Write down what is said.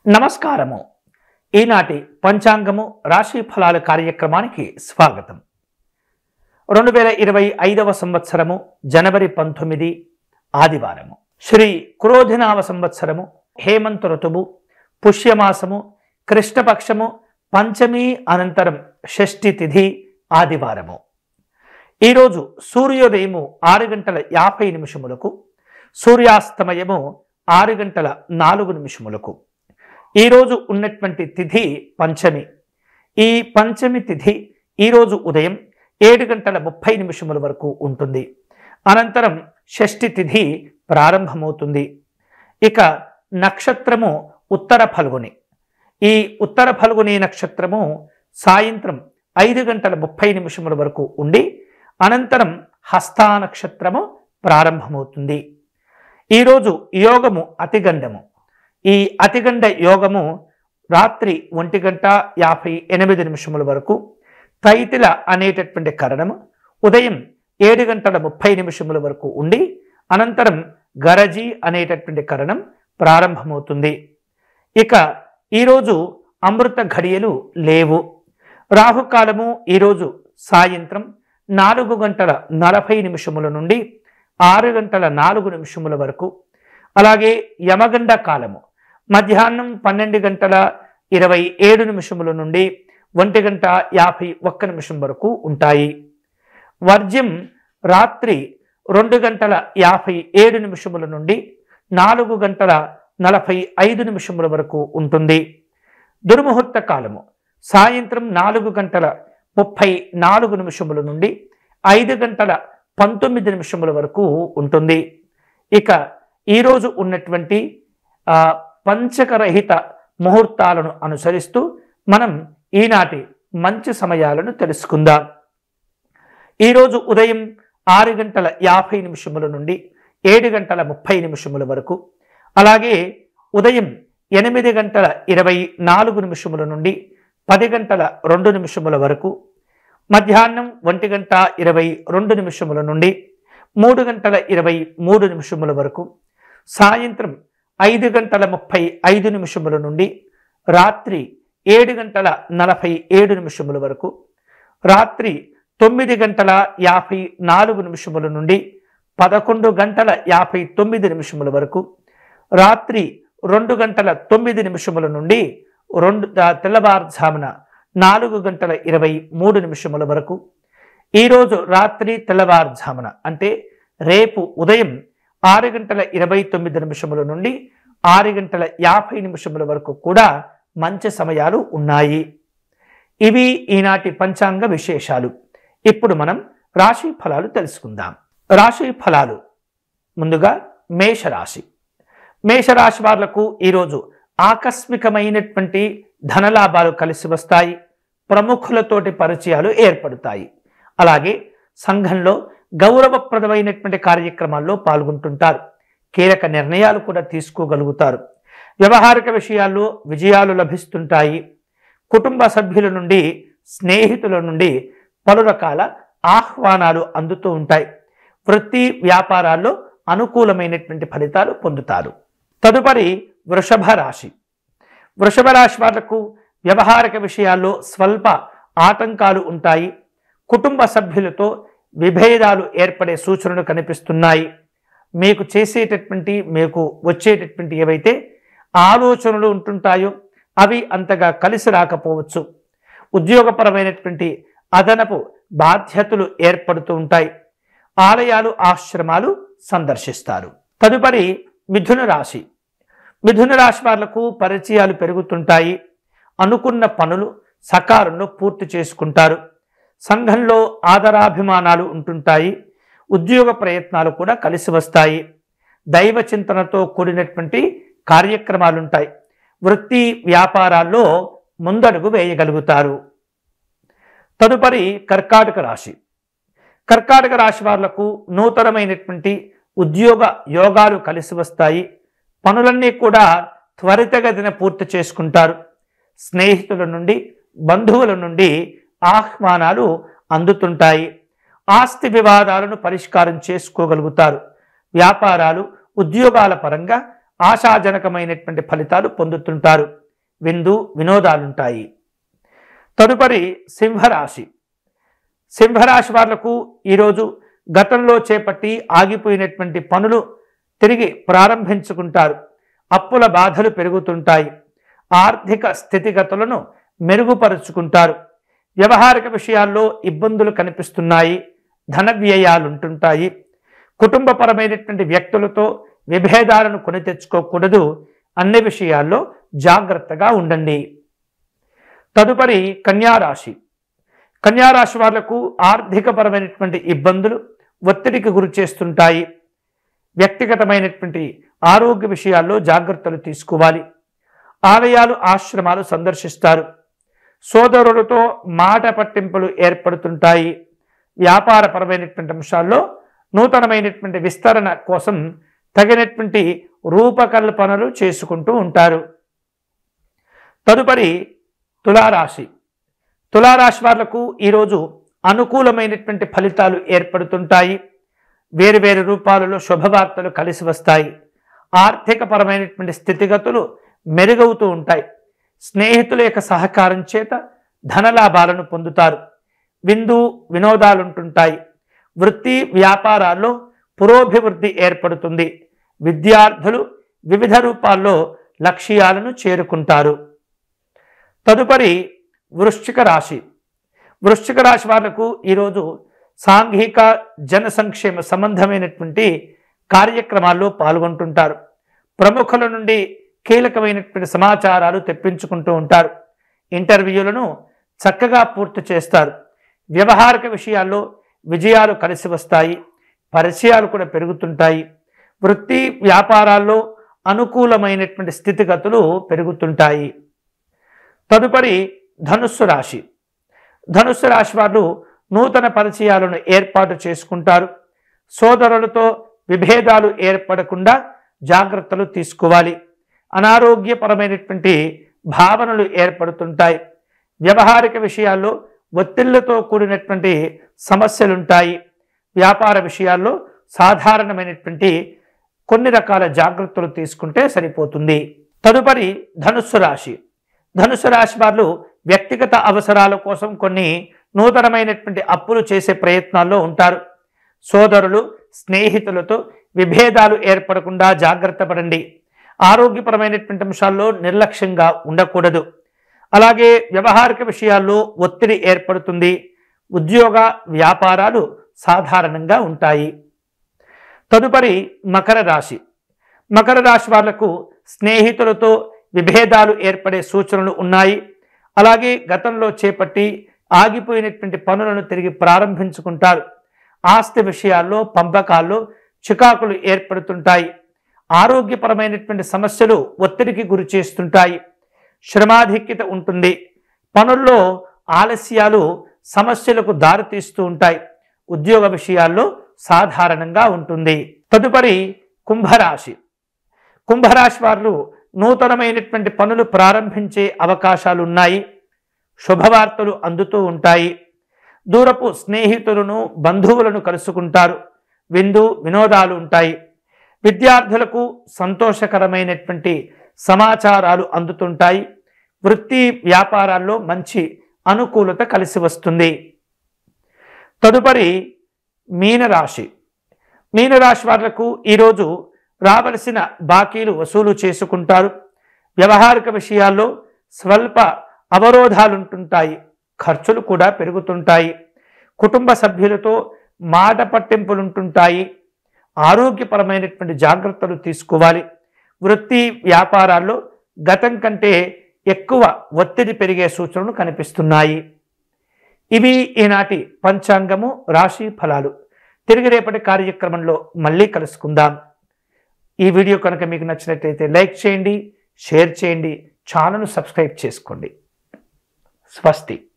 నమస్కారము. ఈనాటి పంచాంగము రాశి ఫలాల కార్యక్రమానికి స్వాగతం. 2025వ సంవత్సరము జనవరి 19 ఆదివారము. శ్రీ క్రోధినామ సంవత్సరము, హేమంత ఋతువు, పుష్యమాసము, కృష్ణపక్షము, పంచమి అనంతరం షష్ఠి తిథి ఆదివారము. ఈరోజు సూర్యోదయము 6:50 సూర్యాస్తమయము 6:04 ఈరోజు ఉన్నటువంటి తిథి పంచమి. ఈ పంచమి తిథి ఈరోజు ఉదయం 7:30 వరకు ఉంటుంది. అనంతరం షష్ఠి తిథి ప్రారంభమవుతుంది. ఇక నక్షత్రము ఉత్తర ఫల్గుని. ఈ ఉత్తర ఫల్గుని నక్షత్రము సాయంత్రం 5:30 వరకు ఉండి అనంతరం హస్తా నక్షత్రము ప్రారంభమవుతుంది. ఈరోజు యోగము అతిగండము. ఈ అతిగండ యోగము రాత్రి 1:58 వరకు, తైతిల అనేటటువంటి కరణము ఉదయం 7:30 వరకు ఉండి అనంతరం గరజి అనేటటువంటి కరణం ప్రారంభమవుతుంది. ఇక ఈరోజు అమృత ఘడియలు లేవు. రాహుకాలము ఈరోజు సాయంత్రం 4:40 నుండి 6:04 వరకు, అలాగే యమగండ కాలము మధ్యాహ్నం 12:27 నుండి 1:51 వరకు ఉంటాయి. వర్జ్యం రాత్రి 2:57 నుండి 4:45 వరకు ఉంటుంది. దుర్ముహూర్త కాలము సాయంత్రం 4:34 నుండి 5:19 వరకు ఉంటుంది. ఇక ఈరోజు ఉన్నటువంటి పంచకరహిత ముహూర్తాలను అనుసరిస్తూ మనం ఈనాటి మంచి సమయాలను తెలుసుకుందాం. ఈరోజు ఉదయం 6:50 నుండి 7:30 వరకు, అలాగే ఉదయం 8:24 నుండి 10:02 వరకు, మధ్యాహ్నం 1:22 నుండి 3:23 వరకు, సాయంత్రం 5:35 నుండి రాత్రి 7:47 వరకు, రాత్రి 9:54 నుండి 11:59 వరకు, రాత్రి 2:09 నుండి తెల్లవారుజామున 4:23 వరకు, ఈరోజు రాత్రి తెల్లవారుజామున అంటే రేపు ఉదయం 6:29 నుండి 6:50 వరకు కూడా మంచి సమయాలు ఉన్నాయి. ఇవి ఈనాటి పంచాంగ విశేషాలు. ఇప్పుడు మనం రాశి ఫలాలు తెలుసుకుందాం. రాశి ఫలాలు ముందుగా మేషరాశి. మేషరాశి వాళ్లకు ఈరోజు ఆకస్మికమైనటువంటి ధనలాభాలు కలిసి వస్తాయి. ప్రముఖులతోటి పరిచయాలు ఏర్పడతాయి. అలాగే సంఘంలో గౌరవప్రదమైనటువంటి కార్యక్రమాల్లో పాల్గొంటుంటారు. కీలక నిర్ణయాలు కూడా తీసుకోగలుగుతారు. వ్యవహారిక విషయాల్లో విజయాలు లభిస్తుంటాయి. కుటుంబ సభ్యుల నుండి, స్నేహితుల నుండి పలు రకాల ఆహ్వానాలు అందుతూ ఉంటాయి. వృత్తి వ్యాపారాల్లో అనుకూలమైనటువంటి ఫలితాలు పొందుతారు. తదుపరి వృషభ రాశి. వృషభ రాశి వాళ్లకు వ్యవహారిక విషయాల్లో స్వల్ప ఆటంకాలు ఉంటాయి. కుటుంబ సభ్యులతో విభేదాలు ఏర్పడే సూచనలు కనిపిస్తున్నాయి. మీకు వచ్చేటటువంటి ఏవైతే ఆలోచనలు ఉంటుంటాయో అవి అంతగా కలిసి రాకపోవచ్చు. ఉద్యోగపరమైనటువంటి అదనపు బాధ్యతలు ఏర్పడుతూ ఉంటాయి. ఆలయాలు, ఆశ్రమాలు సందర్శిస్తారు. తదుపరి మిథున రాశి. మిథున రాశి వాళ్లకు పరిచయాలు పెరుగుతుంటాయి. అనుకున్న పనులు సకాలంలో పూర్తి చేసుకుంటారు. సంఘంలో ఆదరాభిమానాలు ఉంటుంటాయి. ఉద్యోగ ప్రయత్నాలు కూడా కలిసి వస్తాయి. దైవ చింతనతో కూడినటువంటి కార్యక్రమాలుంటాయి. వృత్తి వ్యాపారాల్లో ముందడుగు వేయగలుగుతారు. తదుపరి కర్కాటక రాశి. కర్కాటక రాశి వాళ్లకు నూతనమైనటువంటి ఉద్యోగ యోగాలు కలిసి వస్తాయి. పనులన్నీ కూడా త్వరితగతిన పూర్తి చేసుకుంటారు. స్నేహితుల నుండి, బంధువుల నుండి ఆహ్వానాలు అందుతుంటాయి. ఆస్తి వివాదాలను పరిష్కారం చేసుకోగలుగుతారు. వ్యాపారాలు, ఉద్యోగాల పరంగా ఆశాజనకమైనటువంటి ఫలితాలు పొందుతుంటారు. విందు వినోదాలుంటాయి. తదుపరి సింహరాశి. సింహరాశి వాళ్లకు ఈరోజు గతంలో చేపట్టి ఆగిపోయినటువంటి పనులు తిరిగి ప్రారంభించుకుంటారు. అప్పుల బాధలు పెరుగుతుంటాయి. ఆర్థిక స్థితిగతులను మెరుగుపరుచుకుంటారు. వ్యవహారిక విషయాల్లో ఇబ్బందులు కనిపిస్తున్నాయి. ధన వ్యయాలుంటుంటాయి. కుటుంబపరమైనటువంటి వ్యక్తులతో విభేదాలను కొని తెచ్చుకోకూడదు. అన్ని విషయాల్లో జాగ్రత్తగా ఉండండి. తదుపరి కన్యారాశి. కన్యారాశి వాళ్లకు ఆర్థికపరమైనటువంటి ఇబ్బందులు ఒత్తిడికి గురి చేస్తుంటాయి. వ్యక్తిగతమైనటువంటి ఆరోగ్య విషయాల్లో జాగ్రత్తలు తీసుకోవాలి. ఆలయాలు ఆశ్రమాలు సందర్శిస్తారు. సోదరులతో మాట పట్టింపులు ఏర్పడుతుంటాయి. వ్యాపారపరమైనటువంటి అంశాల్లో నూతనమైనటువంటి విస్తరణ కోసం తగినటువంటి రూపకల్పనలు చేసుకుంటూ ఉంటారు. తదుపరి తులారాశి. తులారాశి వాళ్లకు ఈరోజు అనుకూలమైనటువంటి ఫలితాలు ఏర్పడుతుంటాయి. వేరువేరు రూపాలలో శుభవార్తలు కలిసి వస్తాయి. ఆర్థికపరమైనటువంటి స్థితిగతులు మెరుగవుతూ ఉంటాయి. స్నేహితుల యొక్క సహకారం చేత ధనలాభాలను పొందుతారు. విందు వినోదాలుంటుంటాయి. వృత్తి వ్యాపారాల్లో పురోభివృద్ధి ఏర్పడుతుంది. విద్యార్థులు వివిధ రూపాల్లో లక్ష్యాలను చేరుకుంటారు. తదుపరి వృశ్చిక రాశి. వృశ్చిక రాశి వాళ్లకు ఈరోజు సాంఘిక జన సంక్షేమ సంబంధమైనటువంటి కార్యక్రమాల్లో పాల్గొంటుంటారు. ప్రముఖుల నుండి కీలకమైనటువంటి సమాచారాలు తెప్పించుకుంటూ ఉంటారు. ఇంటర్వ్యూలను చక్కగా పూర్తి చేస్తారు. వ్యవహారిక విషయాల్లో విజయాలు కలిసి వస్తాయి. పరిచయాలు కూడా పెరుగుతుంటాయి. వృత్తి వ్యాపారాల్లో అనుకూలమైనటువంటి స్థితిగతులు పెరుగుతుంటాయి. తదుపరి ధనుస్సు రాశి. ధనుస్సు రాశి వారు నూతన పరిచయాలను ఏర్పాటు చేసుకుంటారు. సోదరులతో విభేదాలు ఏర్పడకుండా జాగ్రత్తలు తీసుకోవాలి. అనారోగ్యపరమైనటువంటి భావనలు ఏర్పడుతుంటాయి. వ్యవహారిక విషయాల్లో ఒత్తిళ్లతో కూడినటువంటి సమస్యలుంటాయి. వ్యాపార విషయాల్లో సాధారణమైనటువంటి కొన్ని రకాల జాగ్రత్తలు తీసుకుంటే సరిపోతుంది. తదుపరి ధనుస్సు రాశి. ధనుస్సు రాశి వారు వ్యక్తిగత అవసరాల కోసం కొన్ని నూతనమైనటువంటి అప్పులు చేసే ప్రయత్నాల్లో ఉంటారు. సోదరులు స్నేహితులతో విభేదాలు ఏర్పడకుండా జాగ్రత్త పడండి. ఆరోగ్యపరమైనటువంటి అంశాల్లో నిర్లక్ష్యంగా ఉండకూడదు. అలాగే వ్యవహారిక విషయాల్లో ఒత్తిడి ఏర్పడుతుంది. ఉద్యోగ వ్యాపారాలు సాధారణంగా ఉంటాయి. తదుపరి మకర రాశి. మకర రాశి వాళ్లకు స్నేహితులతో విభేదాలు ఏర్పడే సూచనలు ఉన్నాయి. అలాగే గతంలో చేపట్టి ఆగిపోయినటువంటి పనులను తిరిగి ప్రారంభించుకుంటారు. ఆస్తి విషయాల్లో పంపకాల్లో చికాకులు ఏర్పడుతుంటాయి. ఆరోగ్యపరమైనటువంటి సమస్యలు ఒత్తిడికి గురి చేస్తుంటాయి. శ్రమాధిక్యత ఉంటుంది. పనుల్లో ఆలస్యాలు సమస్యలకు దారితీస్తూ ఉంటాయి. ఉద్యోగ విషయాల్లో సాధారణంగా ఉంటుంది. తదుపరి కుంభరాశి. కుంభరాశి వారు నూతనమైనటువంటి పనులు ప్రారంభించే అవకాశాలు ఉన్నాయి. శుభవార్తలు అందుతూ ఉంటాయి. దూరపు స్నేహితులను బంధువులను కలుసుకుంటారు. విందు వినోదాలు ఉంటాయి. విద్యార్థులకు సంతోషకరమైనటువంటి సమాచారాలు అందుతుంటాయి. వృత్తి వ్యాపారాల్లో మంచి అనుకూలత కలిసి వస్తుంది. తదుపరి మీనరాశి. మీనరాశి వాళ్లకు ఈరోజు రావలసిన బాకీలు వసూలు చేసుకుంటారు. వ్యవహారిక విషయాల్లో స్వల్ప అవరోధాలుంటుంటాయి. ఖర్చులు కూడా పెరుగుతుంటాయి. కుటుంబ సభ్యులతో మాట పట్టింపులుంటుంటాయి. ఆరోగ్యపరమైనటువంటి జాగ్రత్తలు తీసుకోవాలి. వృత్తి వ్యాపారాల్లో గతం కంటే ఎక్కువ ఒత్తిడి పెరిగే సూచనలు కనిపిస్తున్నాయి. ఇవి ఈనాటి పంచాంగము రాశి ఫలాలు. తిరిగి రేపటి కార్యక్రమంలో మళ్ళీ కలుసుకుందాం. ఈ వీడియో కనుక మీకు నచ్చినట్లయితే లైక్ చేయండి, షేర్ చేయండి, ఛానల్ను సబ్స్క్రైబ్ చేసుకోండి. స్వస్తి.